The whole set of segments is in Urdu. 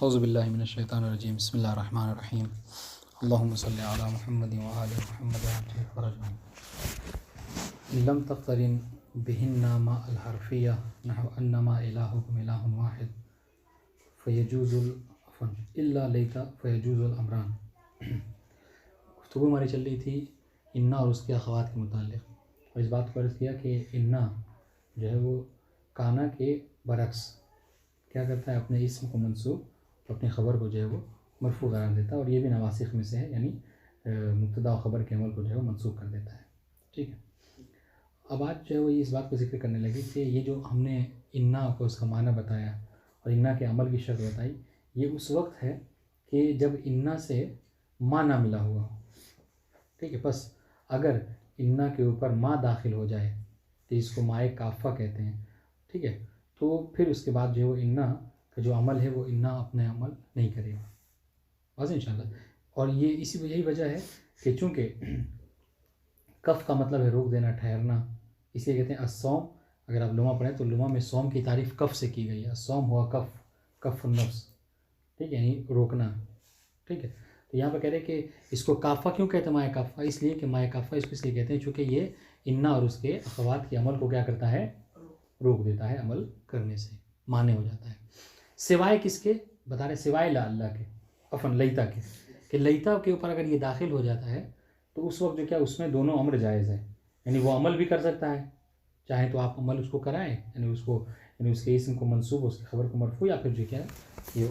اعوذ باللہ من الشیطان الرجیم بسم اللہ الرحمن الرحیم اللہم صلی علی محمد وآل محمد عجل فرجهم لم تقترن بهن ما الحرفیہ نحو انما الہکم الہ واحد فیجوز الا لیت فیجوز الامران۔ گفتگو ہماری چل رہی تھی انا اور اس کے اخوات کے متعلق، اور اس بات کو عرض کیا کہ انا جو ہے وہ کانا کے برعکس کیا کرتا ہے، اپنے اسم کو منصوب، اپنی خبر کو جو ہے وہ مرفوع قرار دیتا ہے، اور یہ بھی نواسخ میں سے ہے، یعنی مبتدا و خبر کے عمل کو جو ہے وہ منسوخ کر دیتا ہے۔ ٹھیک ہے، اب آج جو ہے وہ اس بات کو ذکر کرنے لگے کہ یہ جو ہم نے انا کو اس کا معنی بتایا اور انا کے عمل کی شرط بتائی، یہ اس وقت ہے کہ جب انا سے ما نہ ملا ہوا ہو۔ ٹھیک ہے، بس اگر انا کے اوپر ما داخل ہو جائے تو اس کو مائے کافہ کہتے ہیں۔ ٹھیک ہے، تو پھر اس کے بعد جو ہے وہ انا کا جو عمل ہے وہ انا اپنے عمل نہیں کرے گا، واضح انشاءاللہ۔ اور یہ یہی وجہ ہے کہ چونکہ کف کا مطلب ہے روک دینا، ٹھہرنا، اس لیے کہتے ہیں الصوم۔ اگر آپ لغہ پڑھیں تو لغہ میں صوم کی تعریف کف سے کی گئی ہے، الصوم ہوا کف النفس، ٹھیک ہے، یعنی روکنا۔ ٹھیک ہے، تو یہاں پہ کہہ رہے کہ اس کو کافہ کیوں کہتے ہیں، مائے کافہ؟ اس لیے کہ مائے کافہ اس کو اس لیے کہتے ہیں چونکہ یہ انا اور اس کے اخوات کے عمل کو کیا کرتا ہے، روک دیتا ہے، عمل کرنے سے مانع ہو جاتا ہے۔ سوائے کس کے بتا رہے، سوائے لا اللہ کے، عفواً لیتا کے، کہ لیتا کے اوپر اگر یہ داخل ہو جاتا ہے تو اس وقت جو کیا اس میں دونوں امر جائز ہے، یعنی وہ عمل بھی کر سکتا ہے، چاہے تو آپ عمل اس کو کرائیں، یعنی اس کے اسم کو منصوب، اس کی خبر کو مرفوع، یا پھر جو کیا ہے یہ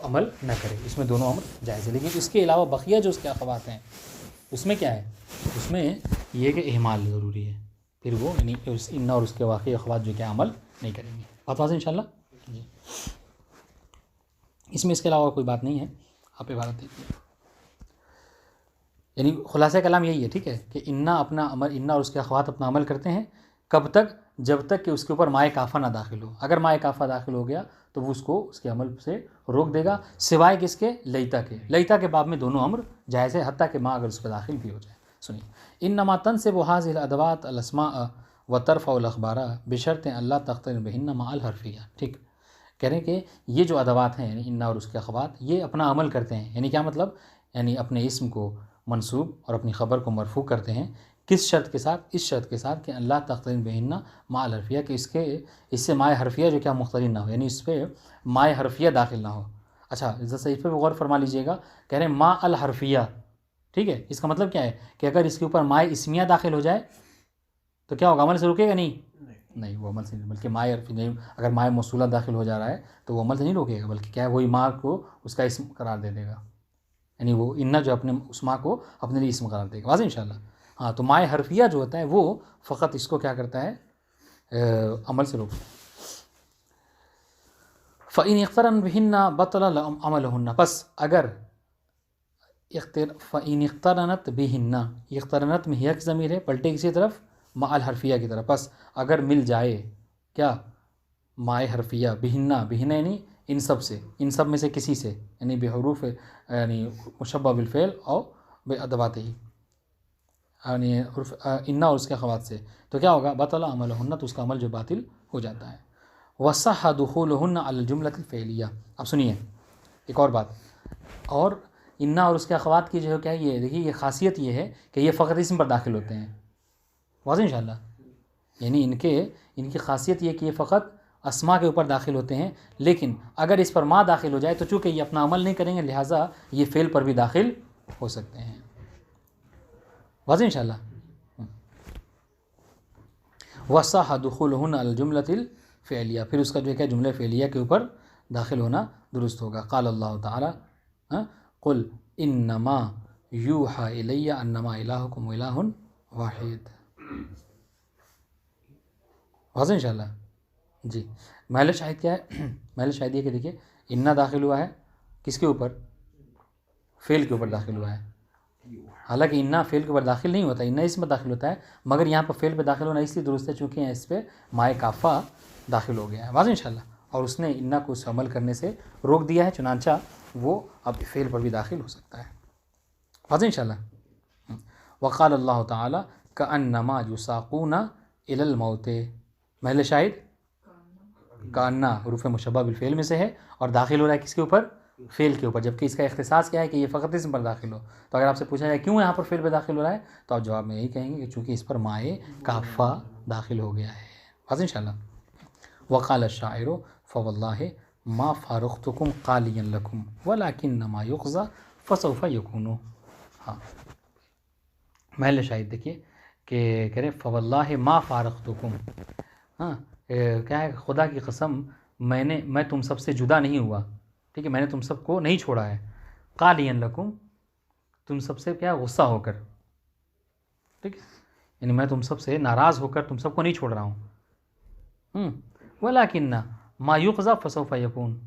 عمل نہ کرے، اس میں دونوں امر جائز ہے۔ لیکن اس کے علاوہ بقیہ جو اس کے اخوات ہیں اس میں کیا ہے، اس میں یہ کہ اہمال ضروری ہے، پھر وہ یعنی انا اور اس کے واقعی اخوات جو کیا عمل نہیں کریں گے۔ بات واضح انشاءاللہ جی، اس میں اس کے علاوہ کوئی بات نہیں ہے، آپ عبارت دیکھیے، یعنی خلاصہ کلام یہی ہے۔ ٹھیک ہے، کہ انا اور اس کے اخوات اپنا عمل کرتے ہیں، کب تک؟ جب تک کہ اس کے اوپر مائے کافہ نہ داخل ہو۔ اگر مائے کافہ داخل ہو گیا تو وہ اس کے عمل سے روک دے گا، سوائے کس کے؟ لیتا کے۔ لیتا کے باب میں دونوں امر جائز ہے، حتیٰ کہ ماں اگر اس پہ داخل بھی ہو جائے۔ سنیے، انما تنصب هذه الادوات الاسماء وترفع الاخبار بشرط اللہ تقترن بهن مع الحرفیہ۔ ٹھیک، کہہ رہے ہیں کہ یہ جو ادوات ہیں یعنی انا اور اس کے اخوات، یہ اپنا عمل کرتے ہیں، یعنی کیا مطلب؟ یعنی اپنے اسم کو منصوب اور اپنی خبر کو مرفوع کرتے ہیں، کس شرط کے ساتھ؟ اس شرط کے ساتھ کہ اللہ تقترن بہن مع الحرفیہ، کہ اس سے مائے حرفیہ جو کیا مقترن نہ ہو، یعنی اس پہ مائے حرفیہ داخل نہ ہو۔ اچھا، اس پہ غور فرما لیجئے گا، کہہ رہے ہیں مع الحرفیہ۔ ٹھیک ہے، اس کا مطلب کیا ہے کہ اگر اس کے اوپر مائے اسمیہ داخل ہو جائے تو کیا ہوگا، عمل سے رکے گا؟ نہیں، وہ عمل سے نہیں، بلکہ مائے حرفی نہیں، اگر مائے موصولہ داخل ہو جا رہا ہے تو وہ عمل سے نہیں روکے گا، بلکہ کیا ہے، وہی ماں کو اس کا اسم قرار دے دے گا، یعنی وہ انا جو اپنے اس ماں کو اپنے لیے اسم قرار دے گا، واضح انشاءاللہ۔ ہاں، تو مائے حرفیہ جو ہوتا ہے وہ فقط اس کو کیا کرتا ہے، عمل سے روکتا ہے۔ فَإِنِ اقْتَرَنَتْ بِهِنَّ بَطَلَ عَمَلُهُنَّ، پس اگر فَإِنِ اقْتَرَنَتْ بِهِنَّ، اقترنت میں ہی ضمیر ہے، پلٹے کسی طرف؟ مع الحرفیہ کی طرف۔ پس اگر مل جائے کیا، مائے حرفیہ، بہنہ یعنی ان سب سے، ان سب میں سے کسی سے، یعنی بحروف یعنی مشبہ بالفعل اور بادوات ہی، یعنی انا اور اس کے اخوات سے، تو کیا ہوگا، بطل عملہن، تو اس کا عمل جو باطل ہو جاتا ہے۔ وصح دخولہن علی الجملۃ الفعلیہ۔ اب سنیے ایک اور بات، اور انا اور اس کے اخوات کی جو ہے کیا، یہ دیکھیے یہ خاصیت یہ ہے کہ یہ فقط اسم پر داخل ہوتے ہیں، واضح انشاءاللہ، یعنی ان کی خاصیت یہ کہ یہ فقط اسماء کے اوپر داخل ہوتے ہیں، لیکن اگر اس پر ما داخل ہو جائے تو چونکہ یہ اپنا عمل نہیں کریں گے، لہٰذا یہ فعل پر بھی داخل ہو سکتے ہیں، واضح انشاءاللہ۔ وصح دخولہن علی الجملۃ الفعلیہ، پھر اس کا جو ہے جملہ فعلیہ کے اوپر داخل ہونا درست ہوگا۔ قال اللہ تعالی قل انما یوحی الی انما الہکم الہ واحد، واضح انشاءاللہ جی۔ محل شاہد کیا ہے؟ محل شاہد یہ کہ دیکھیے انا داخل ہوا ہے کس کے اوپر؟ فعل کے اوپر داخل ہوا ہے، حالانکہ انا فعل کے اوپر داخل نہیں ہوتا، انا اسم پر داخل ہوتا ہے، مگر یہاں پر فعل پہ داخل ہونا اس لیے درست ہے چونکہ اس پہ مائے کافہ داخل ہو گیا ہے، واضح انشاءاللہ، اور اس نے انا کو اس عمل کرنے سے روک دیا ہے، چنانچہ وہ اب فعل پر بھی داخل ہو سکتا ہے، واضح انشاءاللہ۔ وقال اللہ تعالی کأنما یساقون الی الموت، محل شاہد کأنہ حروف مشبہ بالفعل میں سے ہے، اور داخل ہو رہا ہے کس کے اوپر؟ فعل کے اوپر، جبکہ اس کا اختصاص کیا ہے کہ یہ فقط اسم پر داخل ہو. تو اگر آپ سے پوچھا جائے کیوں یہاں پر فعل پہ داخل ہو رہا ہے تو آپ جواب میں یہی کہیں گے کہ چونکہ اس پر مائے کافہ داخل ہو گیا ہے. واضح انشاءاللہ. وقال الشاعر فواللہ ما فارقتکم قالیا لکم ولکنما یقضى فسوف یکون. ہاں محل شاہد دیکھیے کہ کہہ رہے فواللہ ما فارقتکم، ہاں کیا ہے، خدا کی قسم میں تم سب سے جدا نہیں ہوا، ٹھیک ہے، میں نے تم سب کو نہیں چھوڑا ہے. قالیا لکم، تم سب سے کیا غصہ ہو کر، ٹھیک ہے، یعنی میں تم سب سے ناراض ہو کر تم سب کو نہیں چھوڑ رہا ہوں. ولیکن ما یقضى فسوف یکون،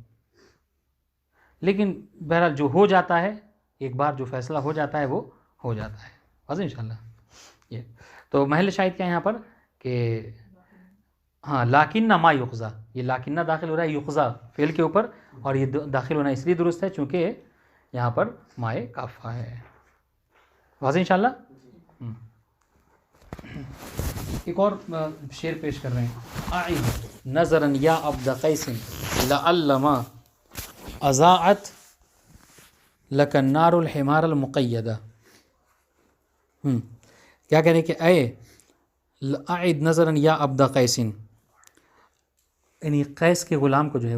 لیکن بہرحال جو ہو جاتا ہے، ایک بار جو فیصلہ ہو جاتا ہے وہ ہو جاتا ہے. واضح انشاءاللہ. یہ تو محل شاہد کیا ہے یہاں پر کہ ہاں لاکن ما یقضى، یہ لاکن داخل ہو رہا ہے یقضى فعل کے اوپر، اور یہ داخل ہونا اس لیے درست ہے چونکہ یہاں پر مائے کافہ ہے. واضح انشاءاللہ. ایک اور شعر پیش کر رہے ہیں. اعد نظرا یا عبد قیس لعلما اضاعت لک النار الحمار المقیدہ. کیا کہہ رہے کہ اے اعد نظرا یا عبد قیس، یعنی قیس کے غلام کو جو ہے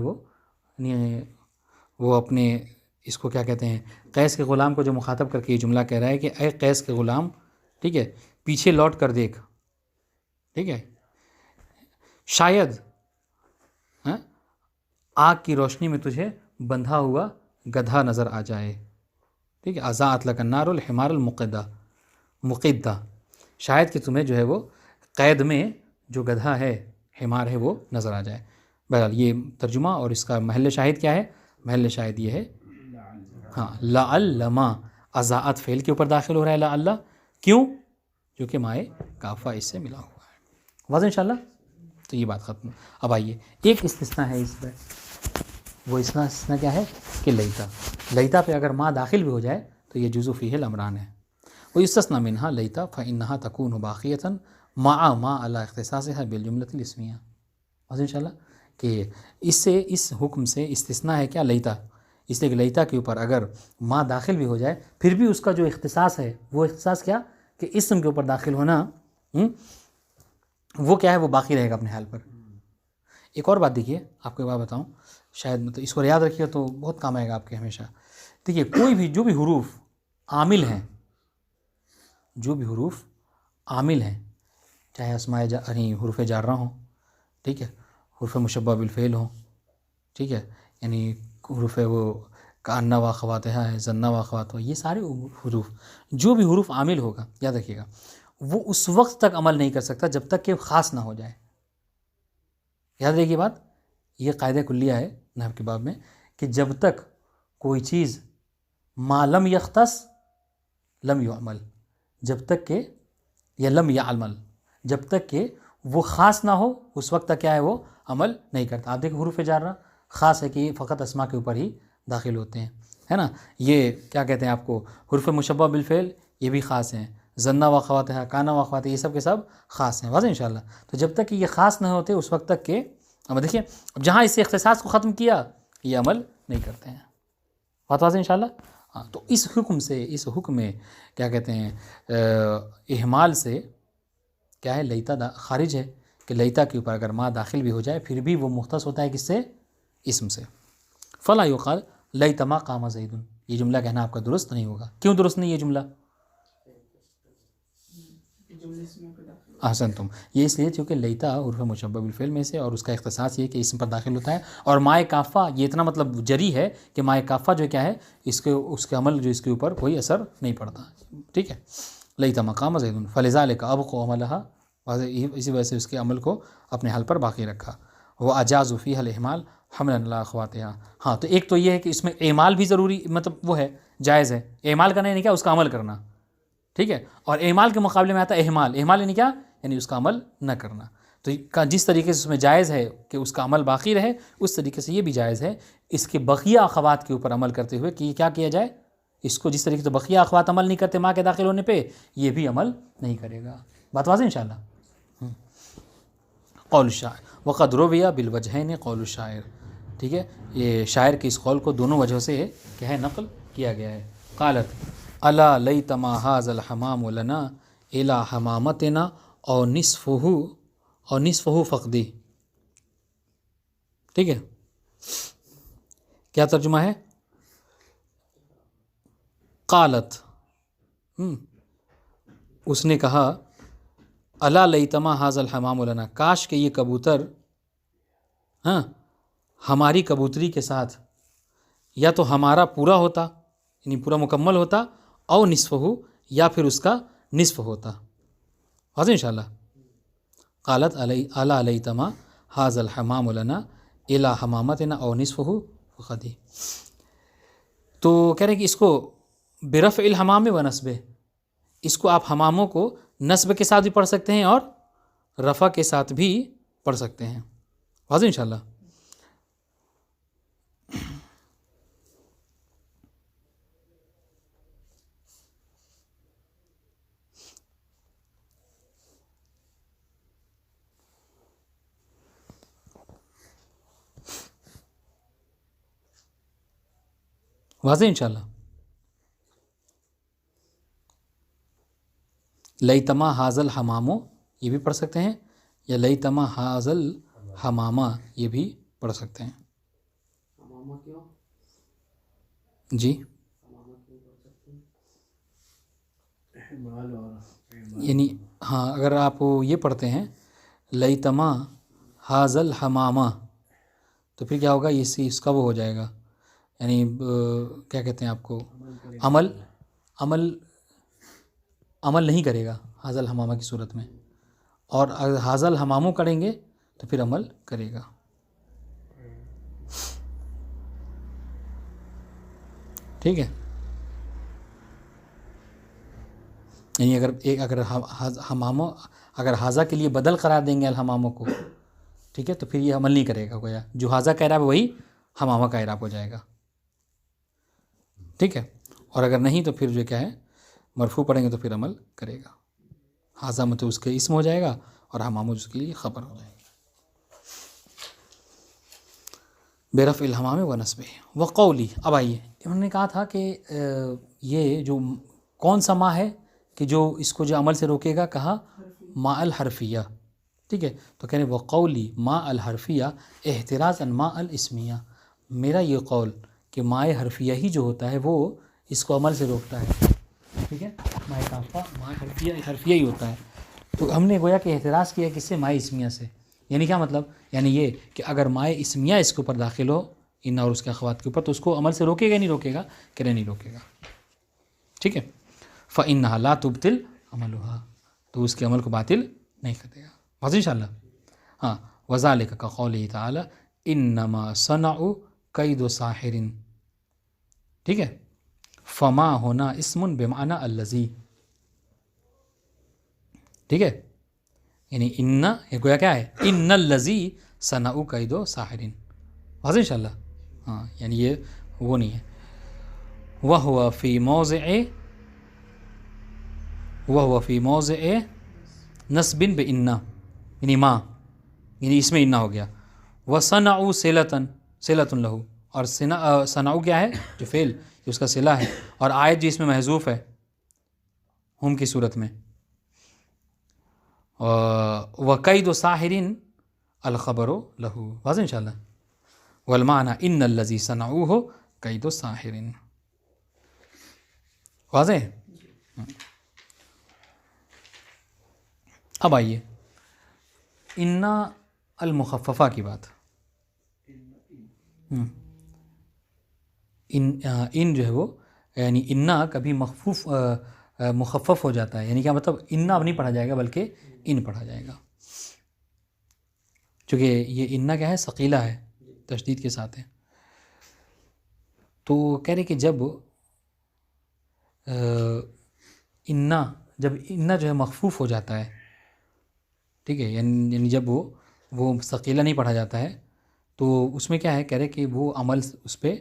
وہ اپنے اس کو کیا کہتے ہیں، قیس کے غلام کو جو مخاطب کر کے یہ جملہ کہہ رہا ہے کہ اے قیس کے غلام، ٹھیک ہے، پیچھے لوٹ کر دیکھ، ٹھیک ہے، شاید آگ کی روشنی میں تجھے بندھا ہوا گدھا نظر آ جائے. ٹھیک ہے، اضاعت لک النار الحمار المقدہ، شاید کہ تمہیں جو ہے وہ قید میں جو گدھا ہے، حمار ہے، وہ نظر آ جائے. بہرحال یہ ترجمہ، اور اس کا محل شاہد کیا ہے؟ محل شاہد یہ ہے ہاں لعلما، اضاعت فعل کے اوپر داخل ہو رہا ہے لعل، کیوں؟ کیونکہ مائے کافہ اس سے ملا ہوا ہے. واضح انشاءاللہ. تو یہ بات ختم. اب آئیے ایک استثناء ہے اس پہ، وہ استثناء کیا ہے کہ لیتا پہ اگر ما داخل بھی ہو جائے تو یہ جزء فیہ الامران ہے. وہ استثناء منہا لیتا فانہا تکون باقیۃ مع ما علی اختصاصها بالجملۃ الاسمیہ. واضح انشاءاللہ کہ اس حکم سے استثناء ہے کیا؟ لیتا، اس لیے کہ لیتا کے اوپر اگر ما داخل بھی ہو جائے پھر بھی اس کا جو اختصاص ہے، وہ اختصاص کیا کہ اسم کے اوپر داخل ہونا، وہ کیا ہے، وہ باقی رہے گا اپنے حال پر. ایک اور بات دیکھیے، آپ کو ایک بات بتاؤں، شاید مطلب اس کو یاد رکھیے تو بہت کام آئے گا آپ کے ہمیشہ. دیکھیے کوئی بھی جو بھی حروف عامل ہیں، جو بھی حروف عامل ہیں، چاہے اسماء حروف جارہ ہوں، ٹھیک ہے، حروف مشبہ بالفعل ہوں، ٹھیک ہے، یعنی حروف وہ کأن و اخواتہا ہے، ظن و اخواتہا، یہ سارے حروف، جو بھی حروف عامل ہوگا، یاد رکھیے گا، وہ اس وقت تک عمل نہیں کر سکتا جب تک کہ خاص نہ ہو جائے. یاد رکھیے بات، یہ قاعدہ کلیہ ہے نحو کے باب میں کہ جب تک کوئی چیز ما لم یختص لم یعمل، جب تک کہ یا لم یعمل، جب تک کہ وہ خاص نہ ہو اس وقت تک کیا ہے وہ عمل نہیں کرتا. آپ دیکھیں حروف جارہ خاص ہے کہ یہ فقط اسماء کے اوپر ہی داخل ہوتے ہیں، ہے نا. یہ کیا کہتے ہیں آپ کو، حروف مشبہ بالفعل یہ بھی خاص ہیں، ظن و اخواتہا، کان و اخواتہا، یہ سب کے سب خاص ہیں. واضح انشاءاللہ. تو جب تک کہ یہ خاص نہ ہوتے اس وقت تک کہ اب دیکھیے اب جہاں اس اختصاص کو ختم کیا یہ عمل نہیں کرتے ہیں. بات واضح انشاءاللہ. ہاں تو اس حکم میں کیا کہتے ہیں اہمال سے کیا ہے، لیتا خارج ہے کہ لیتا کے اوپر اگر ما داخل بھی ہو جائے پھر بھی وہ مختص ہوتا ہے کس سے؟ اسم سے. فلا یقال لیت ما قام زید، یہ جملہ کہنا آپ کا درست نہیں ہوگا. کیوں درست نہیں یہ جملہ؟ احسن تم، یہ اس لیے کیونکہ لیتا حروف مشبہ بالفعل میں سے، اور اس کا اختصاص یہ کہ اسم پر داخل ہوتا ہے، اور مائے کافہ یہ اتنا مطلب جری ہے کہ مائے کافہ جو کیا ہے اس کے عمل جو اس کے اوپر کوئی اثر نہیں پڑتا. ٹھیک ہے، لیتا مقام زید فلذلک ابقوا عملها، اسی وجہ سے اس کے عمل کو اپنے حال پر باقی رکھا. وہ اجاز فیہ الاہمال حملا علی اخواتہا. ہاں تو ایک تو یہ ہے کہ اس میں اعمال بھی ضروری مطلب وہ ہے، جائز ہے. اعمال کرنا یعنی کیا؟ اس کا عمل کرنا، ٹھیک ہے. اور اعمال کے مقابلے میں آتا ہے اہمال. اہمال یعنی کیا؟ یعنی اس کا عمل نہ کرنا. تو جس طریقے سے اس میں جائز ہے کہ اس کا عمل باقی رہے، اس طریقے سے یہ بھی جائز ہے اس کے بقیہ اخوات کے اوپر عمل کرتے ہوئے کہ کیا کیا جائے، اس کو جس طریقے سے بقیہ اخوات عمل نہیں کرتے ماں کے داخل ہونے پہ، یہ بھی عمل نہیں کرے گا. بات واضح انشاءاللہ. قول الشاعر وقد روی بالوجہین قول الشاعر. ٹھیک ہے، یہ شاعر کے اس قول کو دونوں وجہوں سے کیا ہے نقل کیا گیا ہے. قالت الا لیت ما ھذا الحمام لنا الی حمامتنا او نصفہ فقدی. ٹھیک ہے، کیا ترجمہ ہے؟ قالت اس نے کہا الا لیت ما ھذا الحمام لنا، کاش کہ یہ کبوتر ہماری کبوتری کے ساتھ یا تو ہمارا پورا ہوتا، یعنی پورا مکمل ہوتا، او نصفہ یا پھر اس کا نصف ہوتا. واضح انشاءاللہ. قالت الا لیت ما ھذا الحمام لنا الی حمامتنا او نصفہ فقدی. تو کہہ رہے ہیں کہ اس کو برفع الحمام و نصب، اس کو آپ حماموں کو نصب کے ساتھ بھی پڑھ سکتے ہیں اور رفع کے ساتھ بھی پڑھ سکتے ہیں. واضح انشاءاللہ. واضح انشاءاللہ. لیتما ھذا الحمام یہ بھی پڑھ سکتے ہیں، یا لیتما ھذا الحمامہ یہ بھی پڑھ سکتے ہیں. جی یعنی ہاں، اگر آپ یہ پڑھتے ہیں لیتما ھذا الحمامہ تو پھر کیا ہوگا، اس کا وہ ہو جائے گا، یعنی کیا کہتے ہیں آپ کو، عمل نہیں کرے گا ھذا الحمامہ کی صورت میں، اور اگر ھذا الحمامو کریں گے تو پھر عمل کرے گا. ٹھیک ہے، یعنی اگر حماموں اگر ھذا کے لیے بدل قرار دیں گے الحماموں کو، ٹھیک ہے، تو پھر یہ عمل نہیں کرے گا، گویا جو ھذا کا اعراب وہی حمامہ کا اعراب ہو جائے گا. ٹھیک ہے، اور اگر نہیں تو پھر جو کیا ہے مرفوع پڑھیں گے تو پھر عمل کرے گا. ھذا مطلب اس کے اسم ہو جائے گا اور حمامہ اس کے لیے خبر ہو جائے گا. برفع الحمام و نصب وقولی. اب آئیے، انہوں نے کہا تھا کہ یہ جو کون سا ما ہے کہ جو اس کو جو عمل سے روکے گا، کہا ما الحرفیہ. ٹھیک ہے، تو کہہ رہے وقولی ما الحرفیہ احتراز عن ما الاسمیہ. میرا یہ قول کہ ما حرفیہ ہی جو ہوتا ہے وہ اس کو عمل سے روکتا ہے. ٹھیک ہے، ما کافہ ما حرفیہ ہی ہوتا ہے. تو ہم نے گویا کہ احتراز کیا کس سے، ما اسمیہ سے. یعنی کیا مطلب، یعنی یہ کہ اگر ما اسمیہ اس کے اوپر داخل ہو ان اور اس کے اخوات کے اوپر تو اس کو عمل سے روکے گا نہیں روکے گا، کہ نہیں روکے گا. ٹھیک ہے، فإنها لا تبطل عملها، تو اس کے عمل کو باطل نہیں کر دے گا. واضح انشاءاللہ. ہاں، وذالک کقولہ تعالی انما صنعوا کید ساحر. ٹھیک ہے، فما ہونا اسم بمعنی الذی. ٹھیک ہے، یعنی ان یہ گویا کیا ہے، ان الذی صنعوا کید ساحر. واضح انشاءاللہ. ہاں، یعنی یہ وہ نہیں ہے. وہو فی موضع نصب بإن، یعنی ما، یعنی اس میں انّا ہو گیا. وصنعوا صلۃ لہ، اور صنعوا کیا ہے جو فعل جو اس کا صلہ ہے، اور آیت جو اس میں محذوف ہے ہم کی صورت میں. وقید ساحر الخبر لہ. واضح انشاءاللہ. والمعنی ان الذی صنعوہ کید ساحر. واضح. اب آئیے انا المخففہ کی بات. ان جو ہے وہ یعنی انا کبھی مخفف ہو جاتا ہے، یعنی کیا مطلب، انا اب نہیں پڑھا جائے گا بلکہ ان پڑھا جائے گا، چونکہ یہ انا کیا ہے ثقیلہ ہے، تشدید کے ساتھ ہے. تو کہہ رہے کہ جب انا جو ہے مخفوف ہو جاتا ہے، ٹھیک ہے، یعنی جب وہ ثقیلہ نہیں پڑھا جاتا ہے تو اس میں کیا ہے، کہہ رہے کہ وہ عمل اس پہ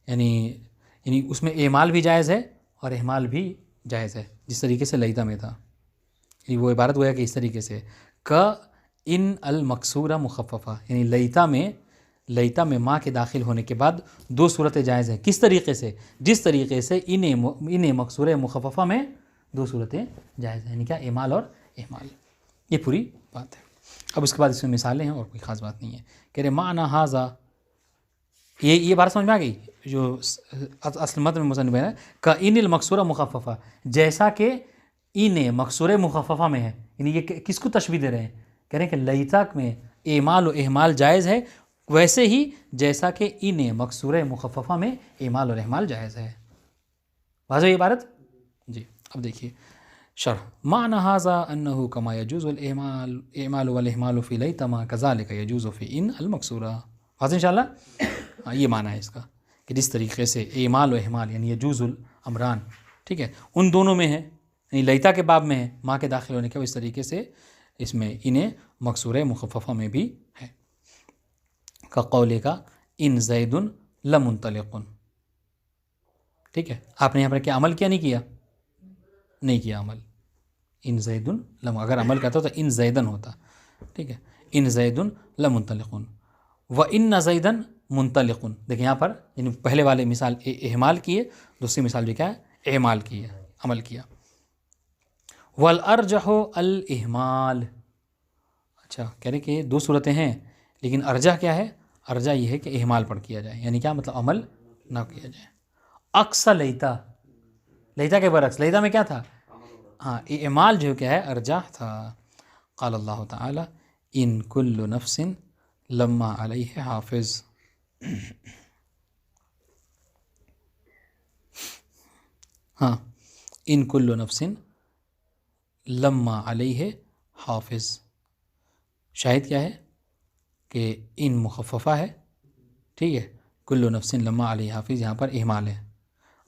یعنی اس میں اعمال بھی جائز ہے اور احمال بھی جائز ہے، جس طریقے سے لیتا میں تھا. یعنی وہ عبارت گویا کہ اس طریقے سے ان المکسورہ مخففہ، یعنی لیتا میں لیتا میں ما کے داخل ہونے کے بعد دو صورتیں جائز ہیں. کس طریقے سے؟ جس طریقے سے ان مقصورہ مخففہ میں دو صورتیں جائز ہیں، یعنی کیا؟ اعمال اور اہمال. یہ پوری بات ہے. اب اس کے بعد اس میں مثالیں ہیں اور کوئی خاص بات نہیں ہے. کہہ رہے معنی ھذا، یہ بات سمجھ میں آ گئی جو اصل متن میں مصنف ہے کا ان المقصورہ مخففہ، جیسا کہ ان مقصورہ مخففہ میں ہے. یعنی یہ کس کو تشبیہ دے رہے ہیں؟ کہہ رہے ہیں کہ لیتا میں اعمال و اہمال جائز ہے، ویسے ہی جیسا کہ ان مقصورہ مخففہ میں اعمال اور اہمال جائز ہے. واضح یہ عبارت؟ جی اب دیکھیے شرح. معنی ھذا انه كما يجوز الاعمال والاهمال في لیت ما كذلك يجوز في ان المقصورہ. واضح انشاءاللہ؟ یہ معنی ہے اس کا کہ جس طریقے سے اعمال و اہمال یعنی یجوز الامران، ٹھیک ہے، ان دونوں میں ہے، یعنی لیتا کے باب میں ہے ماں کے داخل ہونے کے، اس طریقے سے اس میں انہیں مقصورہ مخففہ میں بھی ہے. کا قول کا ان زید لمنطلق. ٹھیک ہے، آپ نے یہاں پر کیا عمل کیا؟ نہیں کیا عمل. ان زید لم، اگر عمل کرتا تو ان زیدن ہوتا. ٹھیک ہے، ان زید لمنطلق و ان زیدن منطلق. دیکھیں یہاں پر یعنی پہلے والے مثال اہمال کی ہے، دوسری مثال جو کیا ہے؟ اعمال کی ہے، عمل کیا. والارجح الاہمال. اچھا کہہ رہے کہ دو صورتیں ہیں لیکن ارجح کیا ہے؟ ارجح یہ ہے کہ اہمال پر کیا جائے، یعنی کیا مطلب؟ عمل نہ کیا جائے. اقصى لیتا، لیتا کے برعکس، لیتا میں کیا تھا؟ ہاں اعمال جو کیا ہے؟ ارجح تھا. قال اللہ تعالی ان کل نفس لما علیہ حافظ. ہاں ان کل نفس لما علیہ حافظ. شاہد کیا ہے؟ کہ ان مخففہ ہے، ٹھیک ہے، کل نفس لما علیہ حافظ یہاں پر اہمال ہے.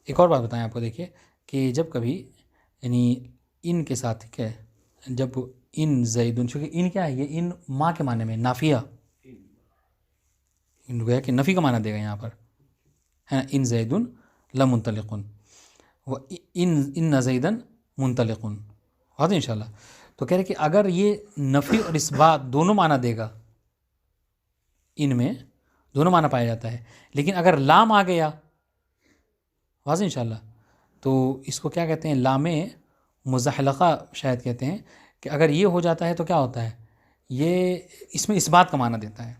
ایک اور بات بتائیں آپ کو، دیکھیے کہ جب کبھی یعنی ان کے ساتھ کیا ہے، جب ان زیدن، چونکہ ان کیا ہے؟ یہ ان ماں کے معنی میں نافیہ، گویا کہ نفی کا معنی دے گا یہاں پر، ہے نا. ان زیدن لمنطلقن و ان زیدن منطلقن. واضح انشاءاللہ. تو کہہ رہے کہ اگر یہ نفی اور اس بات دونوں معنی دے گا، ان میں دونوں معنی پایا جاتا ہے، لیکن اگر لام آ گیا، واضح انشاءاللہ، تو اس کو کیا کہتے ہیں؟ لام مزحلقہ شاید کہتے ہیں، کہ اگر یہ ہو جاتا ہے تو کیا ہوتا ہے؟ یہ اس میں اس بات کا معنی دیتا ہے.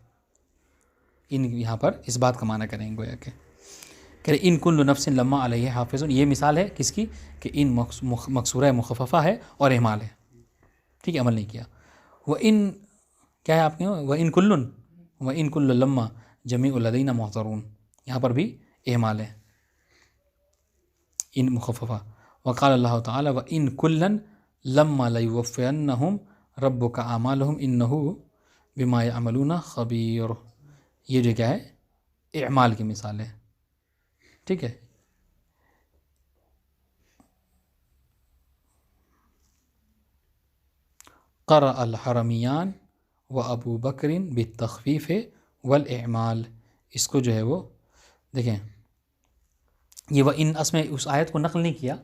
ان یہاں پر اس بات کا معنی کریں گے گویا کہ ان کل نفس لما علیہ حافظ. یہ مثال ہے کس کی؟ کہ ان مقصورہ مخففہ ہے اور اہمال ہے، ٹھیک ہے، عمل نہیں کیا. وہ ان کیا ہے آپ کے؟ وہ ان کلن و ان کل لما جمیع لدینا محضرون. یہاں پر بھی اہمال ہے، ان مخففہ. وقال اللہ تعالی و ان کلن لما لیوفینہم ربک اعمالہم انہ بما یعملون خبیر. یہ جو کیا ہے؟ اعمال کی مثال ہے، ٹھیک ہے. قرأ الحرمیان و ابو بکر بالتخفیف والاعمال. اس کو جو ہے وہ دیکھیں، یہ وہ ان اس میں اس آیت کو نقل نہیں کیا.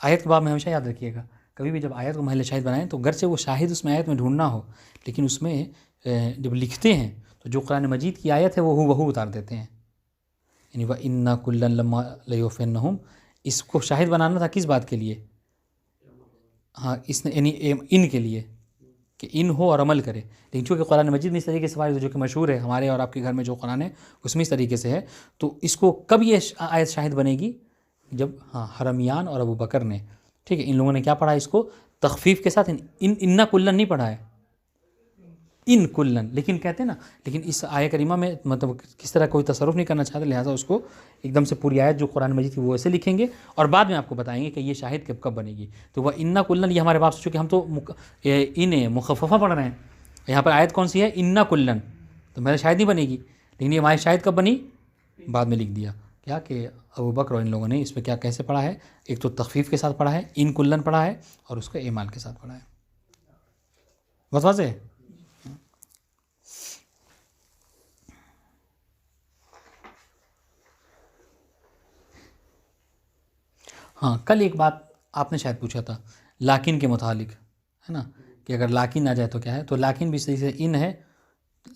آیت کے باب میں ہمیشہ یاد رکھیے گا، کبھی بھی جب آیت کو محل شاہد بنائیں تو گرچہ وہ شاہد اس میں آیت میں ڈھونڈنا ہو، لیکن اس میں جب لکھتے ہیں تو جو قرآن مجید کی آیت ہے وہ وہو اتار دیتے ہیں. یعنی وَإِنَّا كُلًّا لَمَّا لَيُوَفِّيَنَّهُمْ، اس کو شاہد بنانا تھا کس بات کے لیے؟ ہاں اس نے یعنی ان کے لیے کہ ان ہو اور عمل کرے. لیکن چونکہ قرآن مجید میں اس طریقے سے واضح جو کہ مشہور ہے ہمارے اور آپ کے گھر میں جو قرآن ہے اس میں اس طریقے سے ہے، تو اس کو کب یہ آیت شاہد بنے گی؟ جب حرمیان اور ابو بکر نے، ٹھیک ہے، ان لوگوں نے کیا پڑھا؟ اس کو تخفیف کے ساتھ ان کلن نہیں پڑھا ہے، ان کلن. لیکن کہتے ہیں نا، لیکن اس آیہ کریمہ میں مطلب کس طرح کوئی تصرف نہیں کرنا چاہتے، لہٰذا اس کو ایک دم سے پوری آیت جو قرآن مجید کی وہ ایسے لکھیں گے اور بعد میں آپ کو بتائیں گے کہ یہ شاہد کب بنے گی. تو وہ ان کلن، یہ ہمارے باپ سے، چونکہ ہم تو ان مخففہ پڑھ رہے ہیں، یہاں پر آیت کون سی ہے؟ ان کلن، تو میرا شاہد نہیں بنے گی. لیکن یہ ہماری شاہد کب بنی؟ بعد میں لکھ دیا کیا کہ ابو بکر اور ان لوگوں نے اس پہ کیا کیسے پڑھا ہے؟ ایک تو تخفیف کے ساتھ پڑھا ہے، ان کلن پڑھا ہے، اور اس کو اعمال کے ساتھ پڑھا ہے. بس واضح ہے. ہاں کل ایک بات آپ نے شاید پوچھا تھا لاکن کے متعلق، ہے نا، کہ اگر لاکن آ جائے تو کیا ہے؟ تو لاکن بھی صحیح سے ان ہے،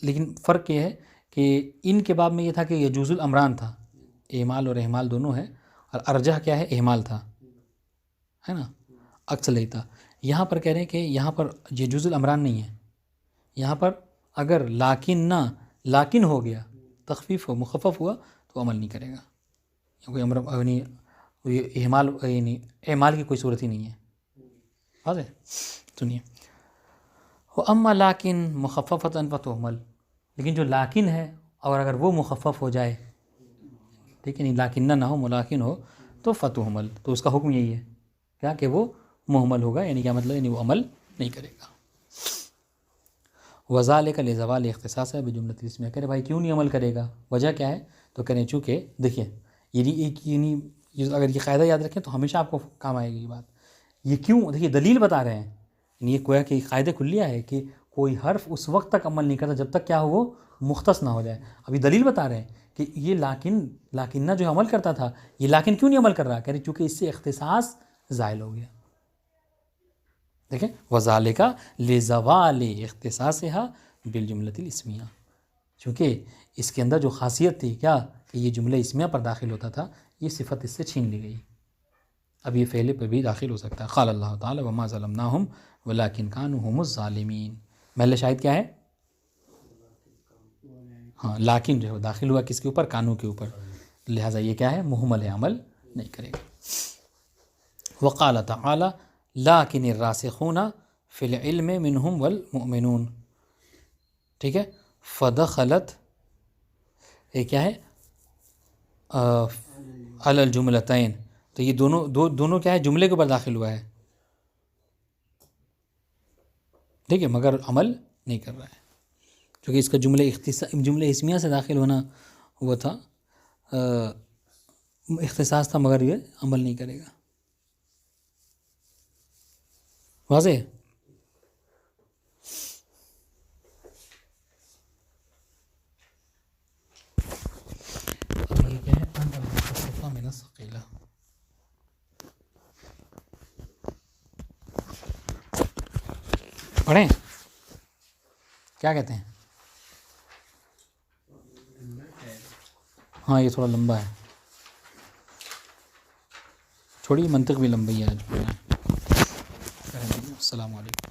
لیکن فرق یہ ہے کہ ان کے باب میں یہ تھا کہ یجوز الامران تھا، اعمال اور اہمال دونوں ہے، اور ارجح کیا ہے، اہمال تھا، ہے نا، عکس نہیں تھا۔ یہاں پر کہہ رہے ہیں کہ یہاں پر یجوز الامران نہیں ہے، یہاں پر اگر لیکن ہو گیا، تخفیف ہو، مخفف ہوا تو عمل نہیں کرے گا، کوئی امر یعنی اہمال یعنی اعمال کی کوئی صورت ہی نہیں ہے، واضح۔ سنیے، اما لیکن مخففتاً فتحمل، لیکن جو لیکن ہے اور اگر وہ مخفف ہو جائے، ٹھیک ہے، نہیں لیکن نہ ہو، ملاکن ہو، تو فتحمل، تو اس کا حکم یہی ہے کیا کہ وہ محمل ہوگا، یعنی کیا مطلب، یعنی وہ عمل نہیں کرے گا۔ وذالک لزوال اختصاص ہے بجملۃ الاسمیہ، کہہ رہے بھائی کیوں نہیں عمل کرے گا، وجہ کیا ہے، تو کہہ رہے چونکہ دیکھیے یعنی ایک یعنی اگر یہ قاعدہ یاد رکھیں تو ہمیشہ آپ کو کام آئے گی یہ بات، یہ کیوں، دیکھیے دلیل بتا رہے ہیں، یعنی یہ کویا کہ قاعدہ کلیہ ہے کہ کوئی حرف اس وقت تک عمل نہیں کرتا جب تک کیا ہو، وہ مختص نہ ہو جائے۔ ابھی دلیل بتا رہے ہیں کہ یہ لیکن جو عمل کرتا تھا، یہ لیکن کیوں نہیں عمل کر رہا، کہہ رہے چونکہ اس سے اختصاص زائل ہو گیا۔ دیکھیں، وذالک لزوال اختصاصها بالجملۃ الاسمیہ، چونکہ اس کے اندر جو خاصیت تھی کیا کہ یہ جملہ اسمیہ پر داخل ہوتا تھا، یہ صفت اس سے چھین لی گئی، اب یہ فعل پہ بھی داخل ہو سکتا ہے۔ قال اللہ تعالی وما ظلمناہم ولکن کانوا هم الظالمین، محل شاہد کیا ہے، ہاں لیکن جو ہے داخل ہوا کس کے اوپر، کانو کے اوپر، لہٰذا یہ کیا ہے، محمل عمل نہیں کرے گا۔ وقال تعالی لیکن الراسخون فی العلم منہم والمؤمنون، ٹھیک ہے، فدخلت یہ کیا ہے، علی الجملتین، تو یہ دونوں کیا ہے، جملے کے اوپر داخل ہوا ہے، ٹھیک ہے، مگر عمل نہیں کر رہا ہے، کیونکہ اس کا جملہ اسمیہ سے داخل ہونا ہوا تھا، اختصاص تھا، مگر یہ عمل نہیں کرے گا، واضح۔ اب یہ کیا ہے، ان المخففہ من الثقیلہ، پڑھیں کیا کہتے ہیں، ہاں یہ تھوڑا لمبا ہے، چھوڑی منطق بھی لمبی ہے آج۔ السلام علیکم۔